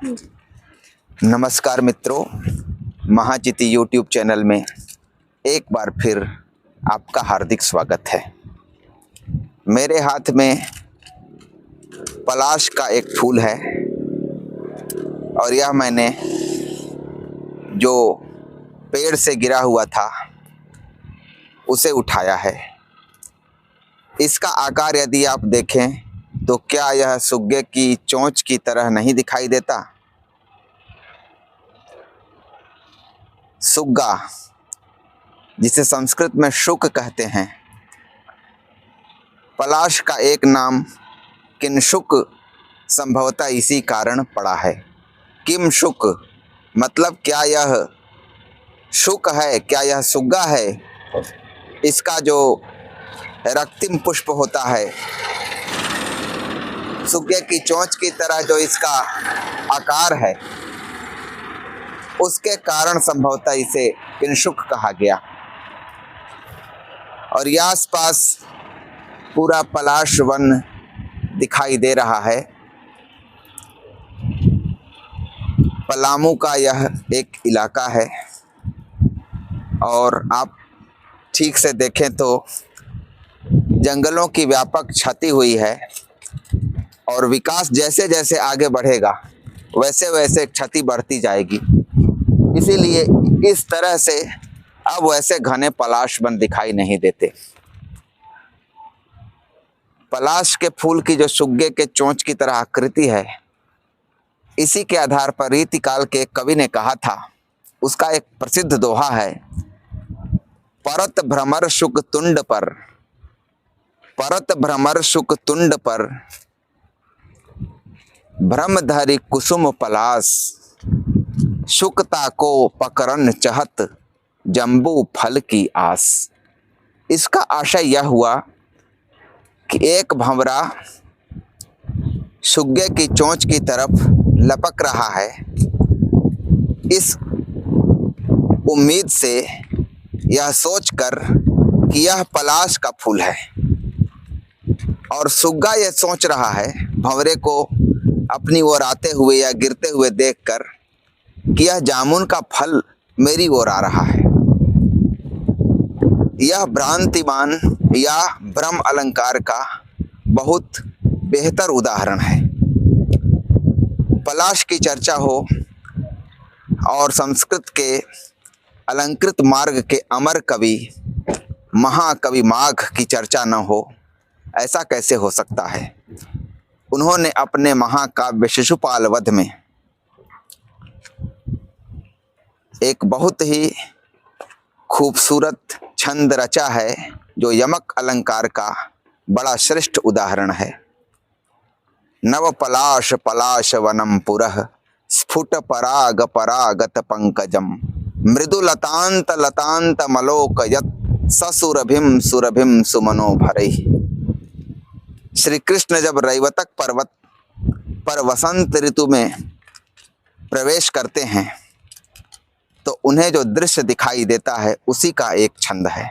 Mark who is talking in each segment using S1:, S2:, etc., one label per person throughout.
S1: नमस्कार मित्रों, महाजिति YouTube channel में एक बार फिर आपका हार्दिक स्वागत है। मेरे हाथ में पलाश का एक फूल है और यह मैंने जो पेड़ से गिरा हुआ था उसे उठाया है। इसका आकार यदि आप देखें तो क्या यह सुग्गे की चोंच की तरह नहीं दिखाई देता? सुग्गा, जिसे संस्कृत में शुक कहते हैं, पलाश का एक नाम किंशुक संभवतः इसी कारण पड़ा है। किम शुक मतलब क्या यह शुक है, क्या यह सुग्गा है? इसका जो रक्तिम पुष्प होता है, सुग्गे की चोंच की तरह जो इसका आकार है, उसके कारण संभवतः इसे किंशुक कहा गया। और ये आसपास पूरा पलाश वन दिखाई दे रहा है। पलामू का यह एक इलाका है और आप ठीक से देखें तो जंगलों की व्यापक क्षति हुई है और विकास जैसे जैसे आगे बढ़ेगा वैसे वैसे क्षति बढ़ती जाएगी। इसीलिए इस तरह से अब वैसे घने पलाश वन दिखाई नहीं देते। पलाश के फूल की जो सुग्गे के चोंच की तरह आकृति है, इसी के आधार पर रीतिकाल के एक कवि ने कहा था, उसका एक प्रसिद्ध दोहा है, परत भ्रमर शुक तुंड पर, परत भ्रमर शुक तुंड पर, भ्रमधारी कुसुम पलाश, शुकता को पकड़न चहत जम्बू फल की आस। इसका आशय यह हुआ कि एक भंवरा सुग्गे की चोंच की तरफ लपक रहा है, इस उम्मीद से, यह सोचकर कि यह पलाश का फूल है, और सुग्गा यह सोच रहा है भंवरे को अपनी ओर आते हुए या गिरते हुए देखकर कि यह जामुन का फल मेरी ओर आ रहा है। यह भ्रांतिमान या भ्रम अलंकार का बहुत बेहतर उदाहरण है। पलाश की चर्चा हो और संस्कृत के अलंकृत मार्ग के अमर कवि महाकवि माघ की चर्चा न हो, ऐसा कैसे हो सकता है? उन्होंने अपने महाकाव्य शिशुपाल वध में एक बहुत ही खूबसूरत छंद रचा है, जो यमक अलंकार का बड़ा श्रेष्ठ उदाहरण है। नव पलाश पलाश वनम पुरः स्फुट पराग परागत पंकजम मृदुलतांत लतांत मलोक यत् ससुरभिम सुरभिम सुमनो भरैः। श्री कृष्ण जब रैवतक पर्वत पर वसंत ऋतु में प्रवेश करते हैं तो उन्हें जो दृश्य दिखाई देता है उसी का एक छंद है।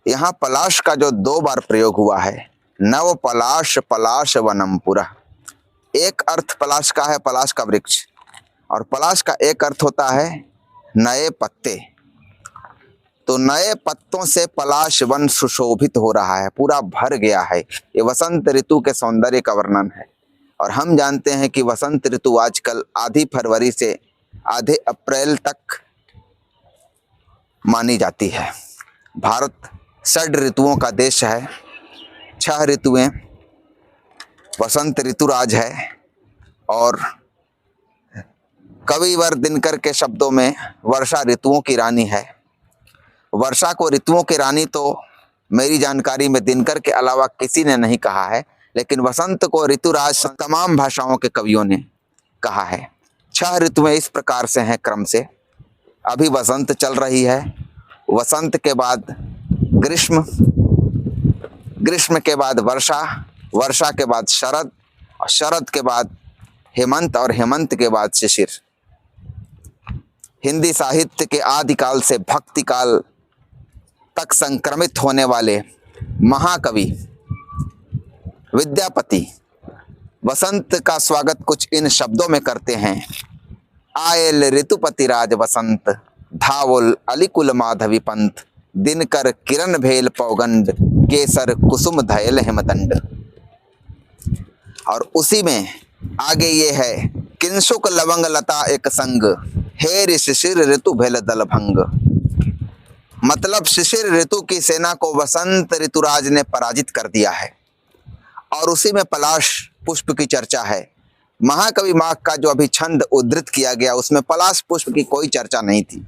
S1: यहाँ पलाश का जो 2 बार प्रयोग हुआ है, नव पलाश पलाश वनम पुरः, एक अर्थ पलाश का है, पलाश का वृक्ष, और पलाश का एक अर्थ होता है नए पत्ते। तो नए पत्तों से पलाश वन सुशोभित हो रहा है, पूरा भर गया है। ये वसंत ऋतु के सौंदर्य का वर्णन है। और हम जानते हैं कि वसंत ऋतु आजकल आधी फरवरी से आधे अप्रैल तक मानी जाती है। भारत 6 ऋतुओं का देश है, 6 ऋतुएं, वसंत ऋतुराज है। और कविवर दिनकर के शब्दों में वर्षा ऋतुओं की रानी है। वर्षा को ऋतुओं की रानी तो मेरी जानकारी में दिनकर के अलावा किसी ने नहीं कहा है, लेकिन वसंत को ऋतुराज तमाम भाषाओं के कवियों ने कहा है। 6 ऋतुएं इस प्रकार से हैं क्रम से। अभी वसंत चल रही है, वसंत के बाद ग्रीष्म, ग्रीष्म के बाद वर्षा, वर्षा के बाद शरद, और शरद के बाद हेमंत, और हेमंत के बाद शिशिर। हिंदी साहित्य के आदिकाल से भक्ति काल तक संक्रमित होने वाले महाकवि विद्यापति वसंत का स्वागत कुछ इन शब्दों में करते हैं। आयल ऋतुपति राज वसंत, धावुल अलिकुल माधवी पंथ, दिनकर किरण भेल पौगंड, केसर कुसुम धयल हेमदंड। और उसी में आगे ये है, किंसुक लवंग लता एक संग, हेर शिशिर ऋतु भेल दल भंग। मतलब शिशिर ऋतु की सेना को वसंत ऋतुराज ने पराजित कर दिया है। और उसी में पलाश पुष्प की चर्चा है। महाकवि माघ का जो अभी छंद उद्धृत किया गया उसमें पलाश पुष्प की कोई चर्चा नहीं थी,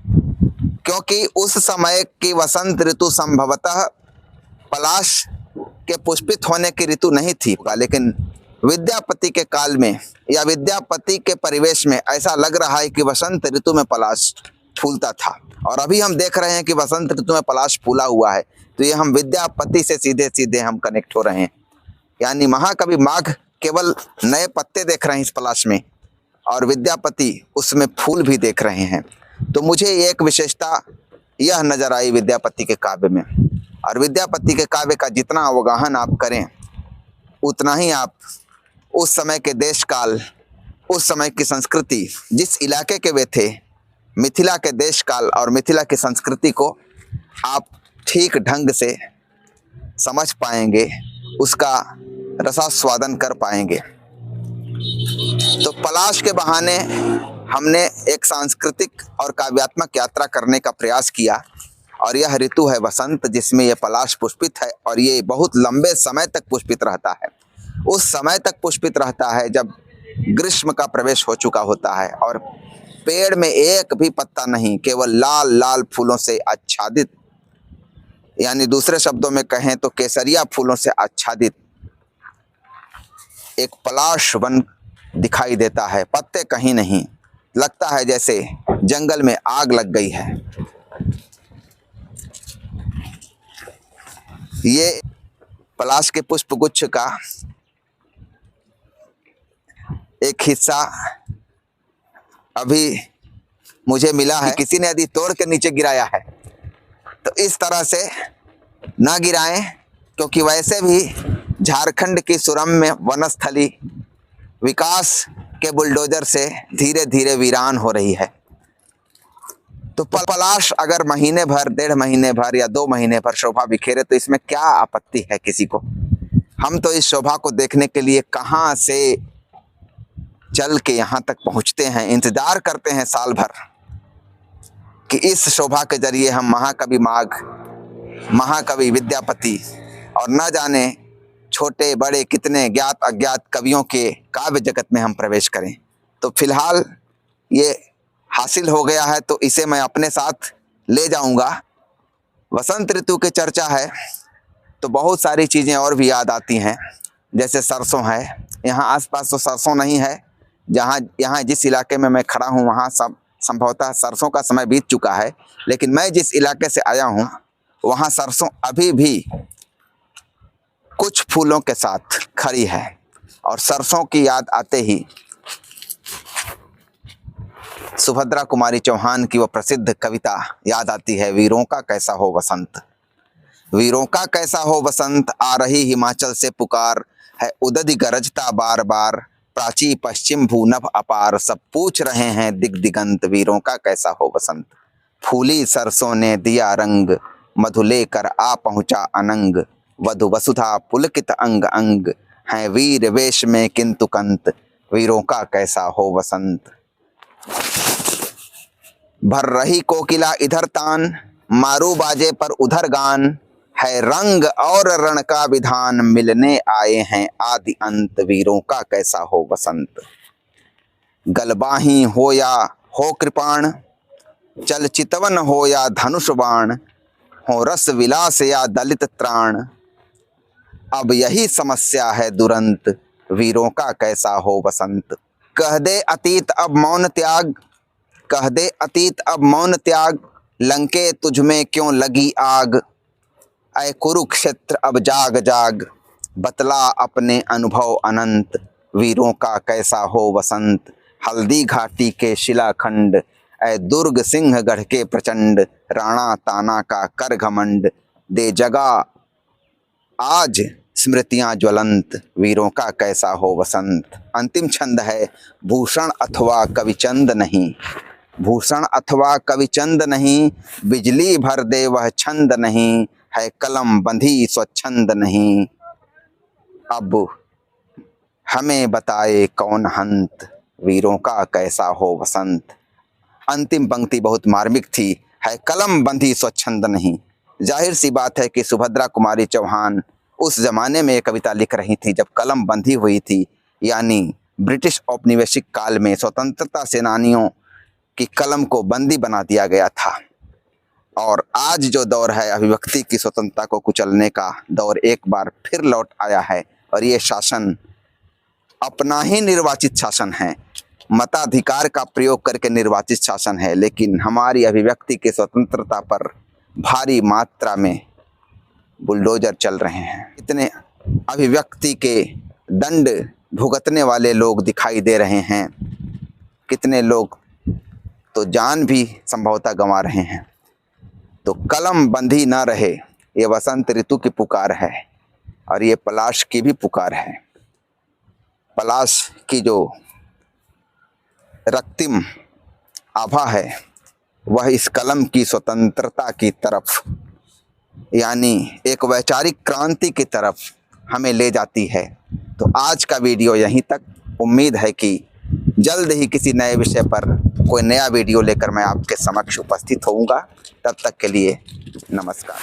S1: क्योंकि उस समय की वसंत ऋतु संभवतः पलाश के पुष्पित होने की ऋतु नहीं थी। लेकिन विद्यापति के काल में या विद्यापति के परिवेश में ऐसा लग रहा है कि वसंत ऋतु में पलाश फूलता था। और अभी हम देख रहे हैं कि वसंत ऋतु में पलाश फूला हुआ है। तो ये हम विद्यापति से सीधे सीधे हम कनेक्ट हो रहे हैं, यानी महाकवि माघ केवल नए पत्ते देख रहे हैं इस पलाश में, और विद्यापति उसमें फूल भी देख रहे हैं। तो मुझे एक विशेषता यह नजर आई विद्यापति के काव्य में। और विद्यापति के काव्य का जितना अवगाहन आप करें उतना ही आप उस समय के देश काल, उस समय की संस्कृति, जिस इलाके के वे थे, मिथिला के देश काल और मिथिला की संस्कृति को आप ठीक ढंग से समझ पाएंगे, उसका रसास्वादन कर पाएंगे। तो पलाश के बहाने हमने एक सांस्कृतिक और काव्यात्मक यात्रा करने का प्रयास किया। और यह ऋतु है वसंत, जिसमें यह पलाश पुष्पित है और ये बहुत लंबे समय तक पुष्पित रहता है। उस समय तक पुष्पित रहता है जब ग्रीष्म का प्रवेश हो चुका होता है और पेड़ में एक भी पत्ता नहीं, केवल लाल लाल फूलों से आच्छादित, यानी दूसरे शब्दों में कहें तो केसरिया फूलों से आच्छादित एक पलाश वन दिखाई देता है। पत्ते कहीं नहीं, लगता है जैसे जंगल में आग लग गई है। ये पलाश के पुष्प गुच्छ का एक हिस्सा अभी मुझे मिला है, किसी ने यदि तोड़ के नीचे गिराया है तो इस तरह से ना गिराएं, क्योंकि वैसे भी झारखंड की सुरम्य वनस्थली विकास के बुलडोजर से धीरे धीरे वीरान हो रही है। तो पलाश अगर महीने भर, 1.5 महीने भर या 2 महीने भर शोभा बिखेरे तो इसमें क्या आपत्ति है किसी को। हम तो इस शोभा को देखने के लिए कहाँ से चल के यहाँ तक पहुँचते हैं, इंतजार करते हैं साल भर कि इस शोभा के जरिए हम महाकवि माघ, महाकवि विद्यापति और न जाने छोटे बड़े कितने ज्ञात अज्ञात कवियों के काव्य जगत में हम प्रवेश करें। तो फिलहाल ये हासिल हो गया है तो इसे मैं अपने साथ ले जाऊंगा। वसंत ऋतु की चर्चा है तो बहुत सारी चीज़ें और भी याद आती हैं, जैसे सरसों है। यहाँ आसपास तो सरसों नहीं है, यहाँ जिस इलाके में मैं खड़ा हूँ वहाँ सब संभवतः सरसों का समय बीत चुका है, लेकिन मैं जिस इलाके से आया हूँ वहाँ सरसों अभी भी कुछ फूलों के साथ खड़ी है। और सरसों की याद आते ही सुभद्रा कुमारी चौहान की वो प्रसिद्ध कविता याद आती है, वीरों का कैसा हो वसंत। वीरों का कैसा हो वसंत, आ रही हिमाचल से पुकार है, उदधि गरजता बार बार, प्राची पश्चिम भूनभ अपार, सब पूछ रहे हैं दिग दिगंत, वीरों का कैसा हो वसंत। फूली सरसों ने दिया रंग, मधु लेकर आ पहुँचा अनंग, वधु वसुधा पुलकित अंग अंग, हैं वीर वेश में किंतु कंत, वीरों का कैसा हो वसंत। भर रही कोकिला इधर तान, मारू बाजे पर उधर गान, है रंग और रण का विधान, मिलने आए हैं आदि अंत, वीरों का कैसा हो वसंत। गलबाही हो या हो कृपाण, चल चितवन हो या धनुष बाण, हो रस विलास या दलित त्राण, अब यही समस्या है दुरंत, वीरों का कैसा हो वसंत। कह दे अतीत अब मौन त्याग, कह दे अतीत अब मौन त्याग, लंके तुझ में क्यों लगी आग, ऐ कुरुक्षेत्र अब जाग जाग, बतला अपने अनुभव अनंत, वीरों का कैसा हो वसंत। हल्दी घाटी के शिलाखंड, ऐ दुर्ग सिंहगढ़ के प्रचंड, राणा ताना का कर घमंड, दे जगह आज स्मृतियां ज्वलंत, वीरों का कैसा हो वसंत। अंतिम छंद है भूषण अथवा कविचंद नहीं, भूषण अथवा कविचंद नहीं, बिजली भर दे वह छंद नहीं, है कलम बंधी स्वच्छंद नहीं। अब हमें बताए कौन हंत, वीरों का कैसा हो वसंत। अंतिम पंक्ति बहुत मार्मिक थी, है कलम बंधी स्वच्छंद नहीं। जाहिर सी बात है कि सुभद्रा कुमारी चौहान उस जमाने में कविता लिख रही थी जब कलम बंधी हुई थी, यानी ब्रिटिश औपनिवेशिक काल में स्वतंत्रता सेनानियों की कलम को बंदी बना दिया गया था। और आज जो दौर है अभिव्यक्ति की स्वतंत्रता को कुचलने का दौर एक बार फिर लौट आया है, और ये शासन अपना ही निर्वाचित शासन है, मताधिकार का प्रयोग करके निर्वाचित शासन है, लेकिन हमारी अभिव्यक्ति की स्वतंत्रता पर भारी मात्रा में बुलडोजर चल रहे हैं। इतने अभिव्यक्ति के दंड भुगतने वाले लोग दिखाई दे रहे हैं, कितने लोग तो जान भी संभवतः गंवा रहे हैं। तो कलम बंधी ना रहे, ये वसंत ऋतु की पुकार है और ये पलाश की भी पुकार है। पलाश की जो रक्तिम आभा है वह इस कलम की स्वतंत्रता की तरफ, यानी एक वैचारिक क्रांति की तरफ हमें ले जाती है। तो आज का वीडियो यहीं तक। उम्मीद है कि जल्द ही किसी नए विषय पर कोई नया वीडियो लेकर मैं आपके समक्ष उपस्थित होऊंगा। तब तक के लिए नमस्कार।